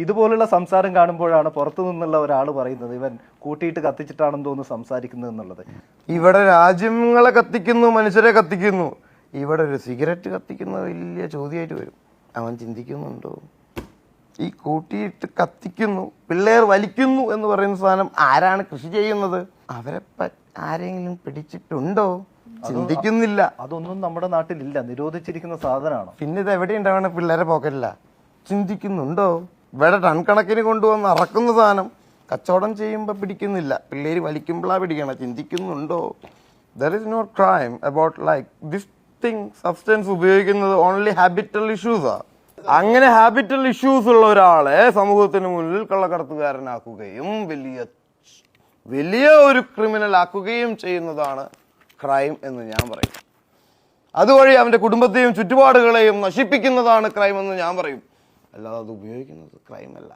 ഇതുപോലുള്ള സംസാരം കാണുമ്പോഴാണ് പുറത്തു നിന്നുള്ള ഒരാൾ പറയുന്നത് ഇവൻ കൂട്ടിയിട്ട് കത്തിച്ചിട്ടാണെന്ന് തോന്നുന്നു സംസാരിക്കുന്നത് എന്നുള്ളത്. ഇവിടെ രാജ്യങ്ങളെ കത്തിക്കുന്നു, മനുഷ്യരെ കത്തിക്കുന്നു. ഇവിടെ ഒരു സിഗരറ്റ് കത്തിക്കുന്ന വലിയ ചോദ്യമായിട്ട് വരും. അവൻ ചിന്തിക്കുന്നുണ്ടോ? ഈ കൂട്ടിയിട്ട് കത്തിക്കുന്നു, പിള്ളേർ വലിക്കുന്നു എന്ന് പറയുന്ന സാധനം ആരാണ് കൃഷി ചെയ്യുന്നത്? അവരെ ആരെങ്കിലും പിടിച്ചിട്ടുണ്ടോ? ചിന്തിക്കുന്നില്ല. അതൊന്നും നമ്മുടെ നാട്ടിലില്ല, നിരോധിച്ചിരിക്കുന്ന സാധനമാണ്. പിന്നെ ഇത് എവിടെ ഉണ്ടാവണ? പിള്ളേരെ പോക്കറ്റില്ല. ചിന്തിക്കുന്നുണ്ടോ? ഇവിടെ ടൺ കണക്കിന് കൊണ്ടുവന്ന് ഇറക്കുന്ന സാധനം കച്ചവടം ചെയ്യുമ്പോൾ പിടിക്കുന്നില്ല, പിള്ളേര് വലിക്കുമ്പോഴാണ് പിടിക്കണം. ചിന്തിക്കുന്നുണ്ടോ? There is no crime about like this thing. Substance ഉപയോഗിക്കുന്നത് ഓൺലി ഹാബിറ്റൽ ഇഷ്യൂസാ. അങ്ങനെ ഹാബിറ്റൽ ഇഷ്യൂസ് ഉള്ള ഒരാളെ സമൂഹത്തിന് മുന്നിൽ കള്ളക്കടത്തുകാരനാക്കുകയും വലിയ ഒരു ക്രിമിനൽ ആക്കുകയും ചെയ്യുന്നതാണ് ക്രൈം എന്ന് ഞാൻ പറയും. അതുവഴി അവന്റെ കുടുംബത്തെയും ചുറ്റുപാടുകളെയും നശിപ്പിക്കുന്നതാണ് ക്രൈം എന്ന് ഞാൻ പറയും. അല്ലാതെ അത് ഉപയോഗിക്കുന്നത് ക്രൈം അല്ല.